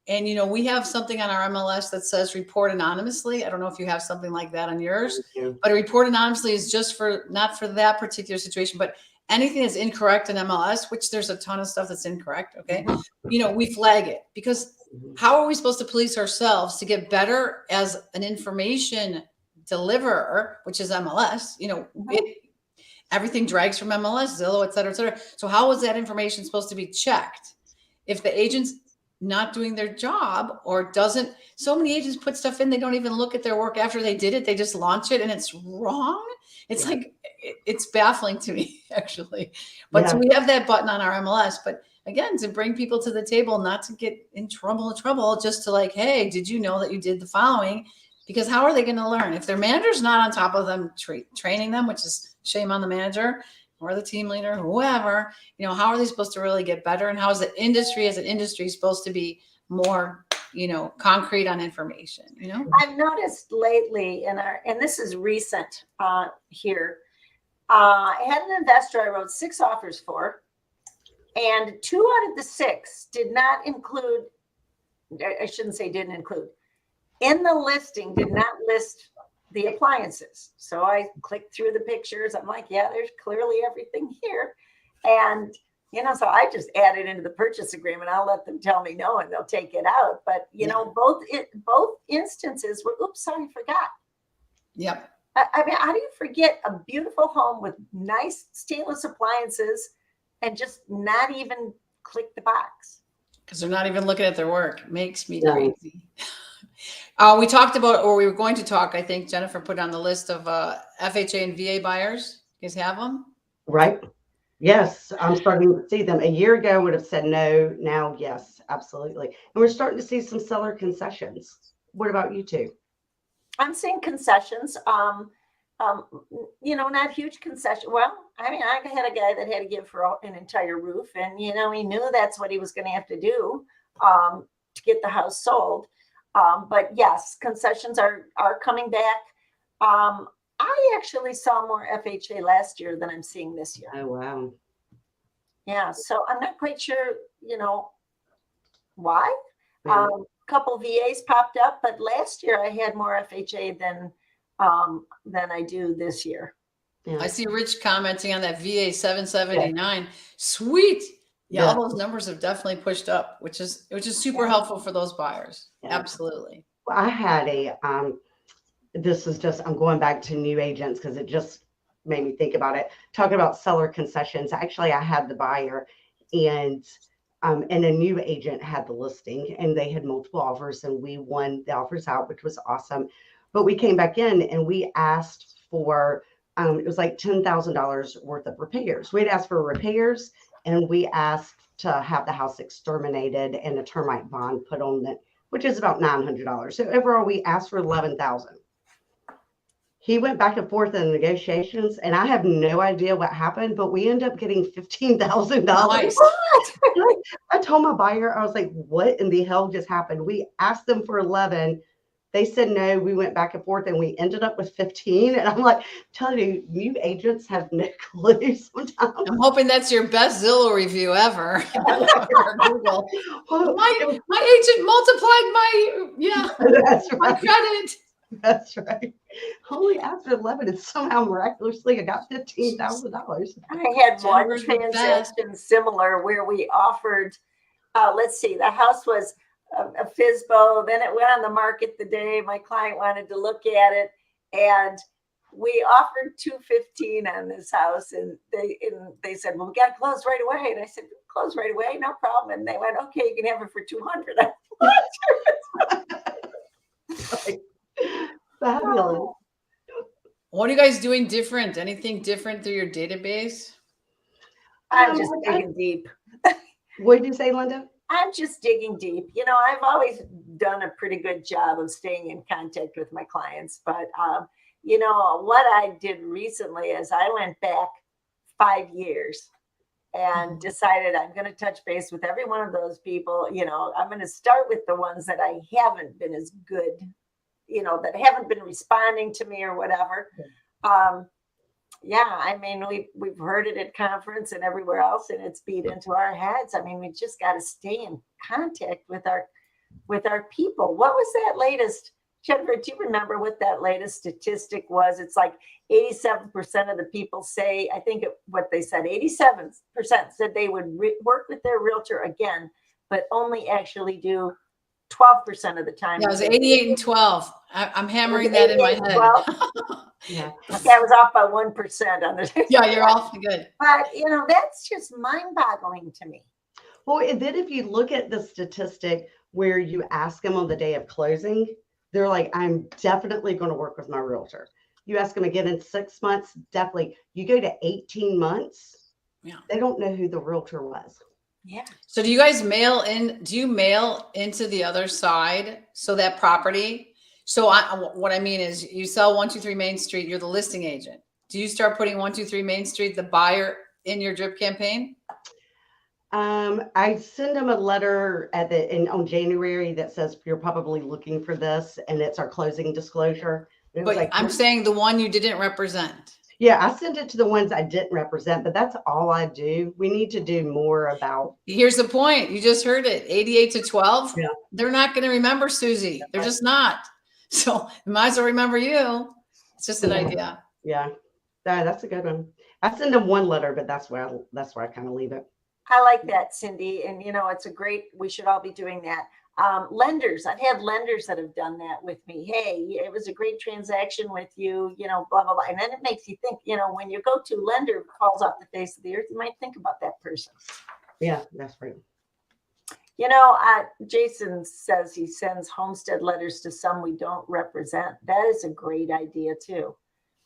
And, we have something on our MLS that says report anonymously. I don't know if you have something like that on yours, but a report anonymously is just not for that particular situation, but anything that's incorrect in MLS, which there's a ton of stuff that's incorrect. Okay. We flag it, because how are we supposed to police ourselves to get better as an information deliverer, which is MLS? Everything drags from MLS, Zillow, et cetera, et cetera. So how is that information supposed to be checked if the agent's not doing their job or doesn't? So many agents put stuff in, they don't even look at their work after they did it. They just launch it and it's wrong. It's like, it's baffling to me, actually. But so we have that button on our MLS, but again, to bring people to the table, not to get in trouble, just to like, hey, did you know that you did the following? Because how are they going to learn if their manager's not on top of them, training them, which is shame on the manager or the team leader, whoever, how are they supposed to really get better? And how is the industry as an industry supposed to be more, concrete on information, I've noticed lately and this is recent here. I had an investor I wrote 6 offers for, and 2 out of the 6 did not include, I shouldn't say didn't include, in the listing did not list the appliances. So I clicked through the pictures. I'm like, yeah, there's clearly everything here. And, so I just add it into the purchase agreement. I'll let them tell me no, and they'll take it out. But, both instances were, oops, sorry, I forgot. Yep. I mean, how do you forget a beautiful home with nice stainless appliances and just not even click the box? Because they're not even looking at their work. Makes me crazy. We talked about, or we were going to talk, I think Jennifer put on the list of FHA and VA buyers. You guys have them? Right. Yes. I'm starting to see them. A year ago would have said no. Now, yes, absolutely. And we're starting to see some seller concessions. What about you two? I'm seeing concessions. Not huge concession. Well, I mean, I had a guy that had to give for an entire roof, and he knew that's what he was going to have to do to get the house sold. But yes, concessions are coming back. I actually saw more FHA last year than I'm seeing this year. Oh, wow. Yeah, so I'm not quite sure, why. Yeah. Couple VAs popped up, but last year I had more FHA than I do this year. Yeah. I see Rich commenting on that VA 779. Yeah. Sweet. Yeah, all those numbers have definitely pushed up, which is super helpful for those buyers. Yeah. Absolutely. Well, I had I'm going back to new agents because it just made me think about it. Talking about seller concessions. Actually, I had the buyer and a new agent had the listing, and they had multiple offers, and we won the offers out, which was awesome. But we came back in and we asked for, it was like $10,000 worth of repairs. We'd asked for repairs, and we asked to have the house exterminated and a termite bond put on it, which is about $900. So overall, we asked for $11,000. He went back and forth in the negotiations, and I have no idea what happened, but we ended up getting $15,000. Nice. I told my buyer, I was like, what in the hell just happened? We asked them for 11. They said no. We went back and forth and we ended up with 15. And I'm like, telling you, new agents have no clue sometimes. I'm hoping that's your best Zillow review ever. Or Google. Well, My agent multiplied that's my right. credit. That's right. Only after 11, and somehow miraculously I got $15,000. I had one Jennifer's the best. transaction similar where we offered, let's see, the house was a FISBO, then it went on the market the day my client wanted to look at it, and we offered $215 on this house, and they said, well, we got to close right away. And I said, close right away, no problem. And they went, okay, you can have it for $200. Like, fabulous. What are you guys doing different? Anything different through your database? I'm just digging deep. What did you say, Linda? I'm just digging deep. You know, I've always done a pretty good job of staying in contact with my clients. But, you know, what I did recently is I went back 5 years and decided I'm going to touch base with every one of those people. You know, I'm going to start with the ones that I haven't been as good, you know, that haven't been responding to me or whatever. Yeah, I mean, we've heard it at conference and everywhere else, and it's beat into our heads. I mean, we just got to stay in contact with our people. What was that latest, Jennifer? Do you remember what that latest statistic was? It's like 87% of the people say, I think what they said, 87% said they would work with their realtor again, but only actually do 12% of the time. Yeah, it was 88 and 12. I'm hammering that in my head. Yeah. Okay, I was off by 1% on the. Yeah, you're awfully good. But you know, that's just mind-boggling to me. Well, and then if you look at the statistic where you ask them on the day of closing, they're like, I'm definitely going to work with my realtor. You ask them again in 6 months, definitely. You go to 18 months, they don't know who the realtor was. Yeah. So do you guys mail into the other side? So that property. So what I mean is you sell 123 Main Street, you're the listing agent. Do you start putting 123 Main Street, the buyer, in your drip campaign? I send them a letter on January that says you're probably looking for this, and it's our closing disclosure. But like, I'm saying the one you didn't represent. Yeah, I sent it to the ones I didn't represent, but that's all I do. We need to do more about. Here's the point. You just heard it. 88 to 12. Yeah. They're not going to remember Susie. They're just not. So you might as well remember you. It's just an idea. Yeah, that's a good one. I send them one letter, but that's where I kind of leave it. I like that, Cindy. And, you know, we should all be doing that. Lenders, I've had lenders that have done that with me. Hey, it was a great transaction with you, you know, blah, blah, blah. And then it makes you think, you know, when your go-to lender falls off the face of the earth, you might think about that person. Yeah, that's right. You know, Jason says he sends homestead letters to some we don't represent. That is a great idea too.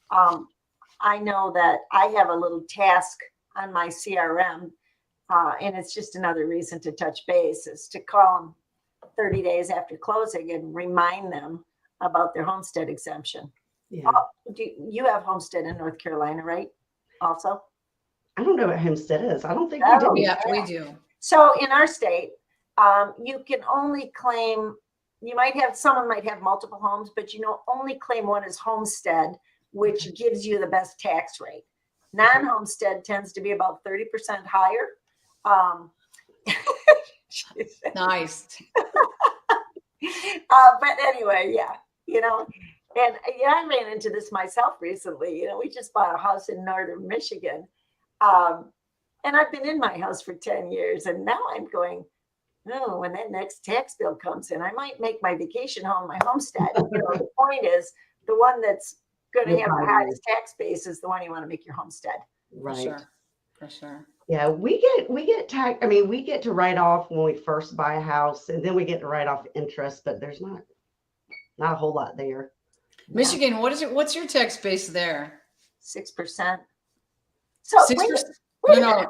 I know that I have a little task on my CRM, and it's just another reason to touch base, is to call them 30 days after closing and remind them about their homestead exemption. Yeah. You have homestead in North Carolina, right? Also? I don't know what homestead is. I don't think we do. Yeah, we do. So in our state, you can only claim, someone might have multiple homes, but only claim one as homestead, which gives you the best tax rate. Non-homestead tends to be about 30% higher. Nice. But anyway, yeah, and I ran into this myself recently. We just bought a house in northern Michigan. And I've been in my house for 10 years. And now I'm going, oh, when that next tax bill comes in, I might make my vacation home my homestead. The point is, the one that's going to have the highest tax base is the one you want to make your homestead. Right. For sure. Yeah, we get tax. I mean, we get to write off when we first buy a house, and then we get to write off interest, but there's not a whole lot there. Michigan, what's your tax base there? 6%. So 6%. No.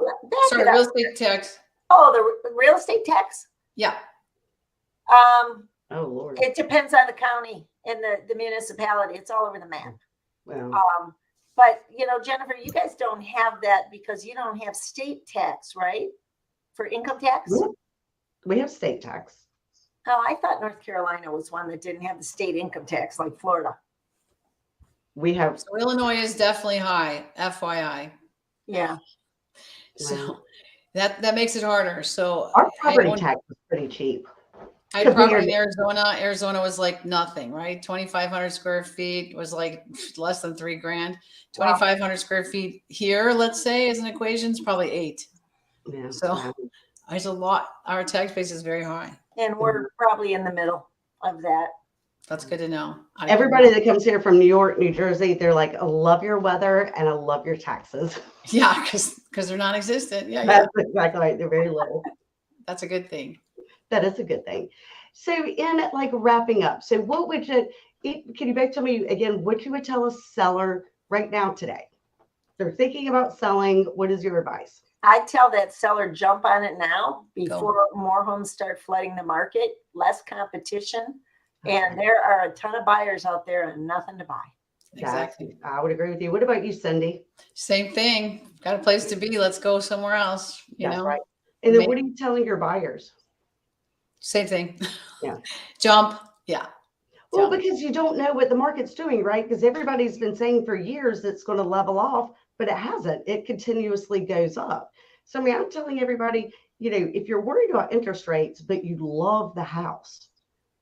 Sorry, real estate tax. Oh, the real estate tax? Yeah. Oh Lord. It depends on the county and the municipality. It's all over the map. Well. But Jennifer, you guys don't have that because you don't have state tax, right? For income tax? We have state tax. Oh, I thought North Carolina was one that didn't have the state income tax like Florida. We have, So Illinois is definitely high, FYI. Yeah. So that makes it harder. So our property tax is pretty cheap. I had property in compared- Arizona. Arizona was like nothing, right? 2,500 square feet was like less than $3,000. 2,500 square feet here, let's say, as an equation, is probably 8. Yeah, So wow. there's a lot. Our tax base is very high. And we're probably in the middle of that. That's good to know. Everybody that comes here from New York, New Jersey, they're like, I love your weather and I love your taxes. Yeah, because they're non-existent. Yeah, That's exactly right. They're very little. That's a good thing. That is a good thing. So in like wrapping up, so what would you, can you both tell me again, what you would tell a seller right now today? They're thinking about selling. What is your advice? I tell that seller jump on it now before more homes start flooding the market, less competition. And there are a ton of buyers out there and nothing to buy. Exactly. I would agree with you. What about you, Cindy? Same thing. Got a place to be. Let's go somewhere else. You know, right. And then what are you telling your buyers? Same thing. Yeah. Jump. Yeah. Well, because you don't know what the market's doing, right? Because everybody's been saying for years it's going to level off, but it hasn't. It continuously goes up. So, I mean, I'm telling everybody, you know, if you're worried about interest rates, but you love the house,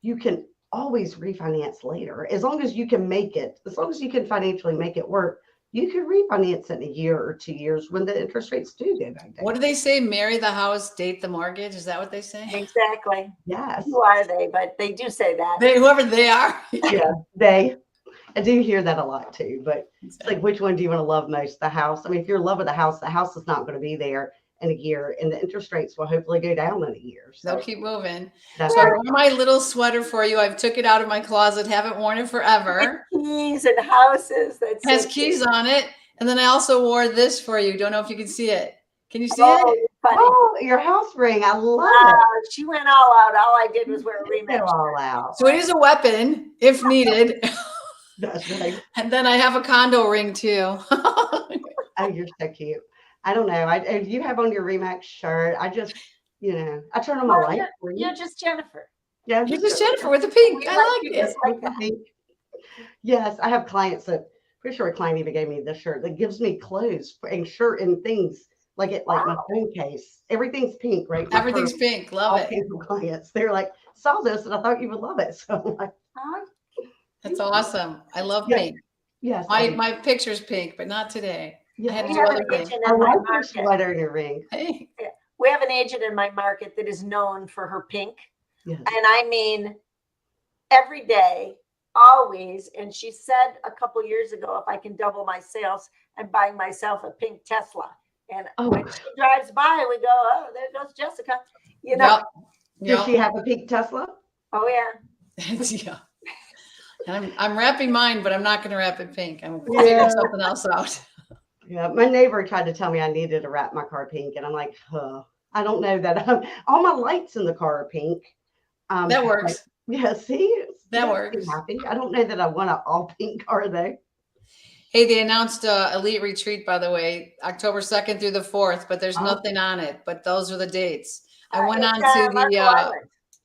you can always refinance later. As long as you can make it, as long as you can financially make it work, you can refinance in a year or 2 years when the interest rates do go back down. What do they say? Marry the house, date the mortgage. Is that what they say? Exactly. Yes. Who are they? But they do say that. Whoever they are. Yeah, I do hear that a lot too, but it's like, which one do you want to love most? The house? I mean, if you're in love with the house is not going to be there in a year, and the interest rates will hopefully go down in a year. So they'll keep moving. That's so I right. wore my little sweater for you. I've took it out of my closet. Haven't worn it forever. Keys and houses. That It has keys on it. And then I also wore this for you. Don't know if you can see it. Can you see it? Funny. Oh, your house ring. I love it. She went all out. All I did was wear a remax. Go all out. So it is a weapon if needed. That's right. And then I have a condo ring too. Oh, you're so cute. I don't know. If you have on your Remax shirt, I just, you know, I turn on my light for you. You're just Jennifer. Yeah, You're just Jennifer with the pink. I like it. Just like that. Yes, I have clients that, pretty sure a client even gave me this shirt that gives me clothes and shirt and things like it, like my phone case. Everything's pink, right? Everything's pink. Love it. Clients, they're like, saw this and I thought you would love it. So I'm like, That's awesome. I love Yeah. pink. yes, My picture's pink, but not today. yes. I had to We do have other an things. agent I in my like your market. sweater and your ring. Hey, We have an agent in my market that is known for her pink. Yes. And I mean, every day, always. And she said a couple years ago, if I can double my sales, I'm buying myself a pink Tesla. And when she drives by, we go, oh, there goes Jessica. You know? Does she have a pink Tesla? Oh, yeah. Yeah. And I'm wrapping mine, but I'm not going to wrap it pink. I'm figuring something else out. Yeah, my neighbor tried to tell me I needed to wrap my car pink, and I'm like, I don't know that. All my lights in the car are pink. That works. Yeah, see, That makes works. me happy. I don't know that I want an all pink car though. Hey, they announced Elite Retreat, by the way, October 2nd through the 4th, but there's nothing on it. But those are the dates. I went on to the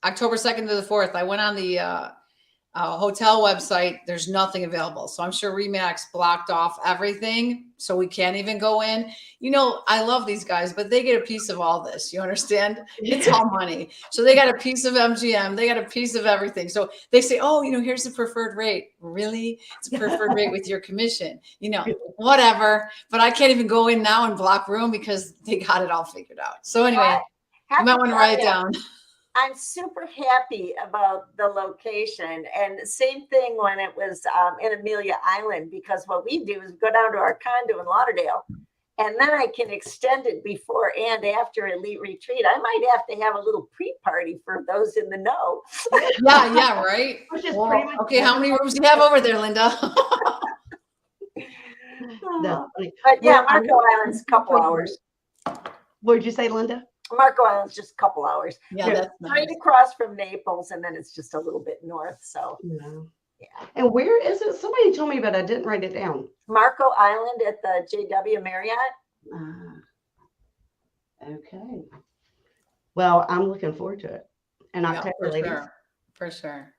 October 2nd to the 4th. I went on the hotel website. There's nothing available. So I'm sure Remax blocked off everything. So we can't even go in. You know, I love these guys, but they get a piece of all this. You understand? It's all money. So they got a piece of MGM. They got a piece of everything. So they say, oh, you know, here's the preferred rate. Really? It's a preferred rate with your commission. You know, whatever. But I can't even go in now and block room because they got it all figured out. So anyway, you might want to write it down. I'm super happy about the location, and same thing when it was in Amelia Island, because what we do is go down to our condo in Lauderdale, and then I can extend it before and after Elite Retreat. I might have to have a little pre-party for those in the know. Yeah, right. Well, okay, how many rooms do you have over there, Linda? But yeah, Marco Island's a couple hours. What did you say, Linda? Marco Island's just a couple hours. Yeah, that's right across from Naples, and then it's just a little bit north. So yeah. And where is it? Somebody told me, but I didn't write it down. Marco Island at the JW Marriott. Okay. Well, I'm looking forward to it. in Yeah, October, for ladies. sure. For sure.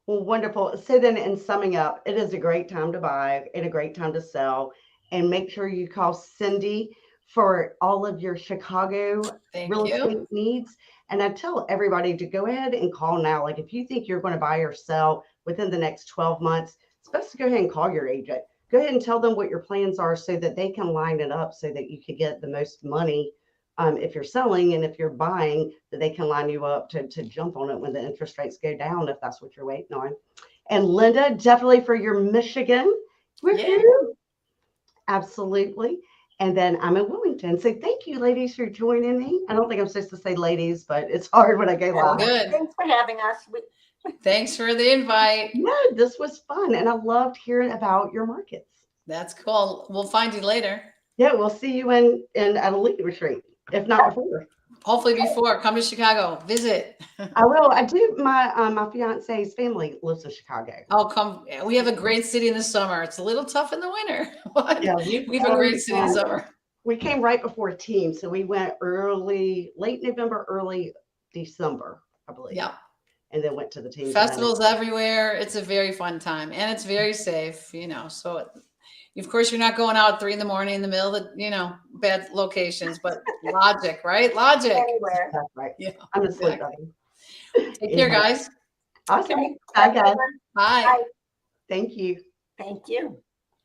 Well, wonderful. So then, in summing up, it is a great time to buy and a great time to sell. And make sure you call Cindy for all of your Chicago Thank real you. estate needs. And I tell everybody to go ahead and call now. Like if you think you're going to buy or sell within the next 12 months, it's best to go ahead and call your agent. Go ahead and tell them what your plans are so that they can line it up so that you can get the most money if you're selling, and if you're buying, that they can line you up to jump on it when the interest rates go down, if that's what you're waiting on. And Linda, definitely for your Michigan. Yeah. Absolutely. And then I'm in Wilmington. So thank you, ladies, for joining me. I don't think I'm supposed to say ladies, but it's hard when I go live. Good. Thanks for having us. Thanks for the invite. Yeah, this was fun. And I loved hearing about your markets. That's cool. We'll find you later. Yeah, we'll see you in at a lead retreat, if not before. Hopefully before. Come to Chicago. Visit. I will. I do. My fiance's family lives in Chicago. Oh, come. We have a great city in the summer. It's a little tough in the winter. But Yeah, we have a great city in the summer. We came right before a team, so we went late November, early December, I believe. Yeah. And then went to the team. Festivals everywhere. It's a very fun time, and it's very safe. So of course you're not going out at 3 a.m. in the middle of bad locations, but logic, right? Logic. Anywhere. That's right. Yeah. I'm a sleep Exactly. buddy. Take care, guys. Awesome. Okay. Bye, guys. Bye. Thank you. Thank you.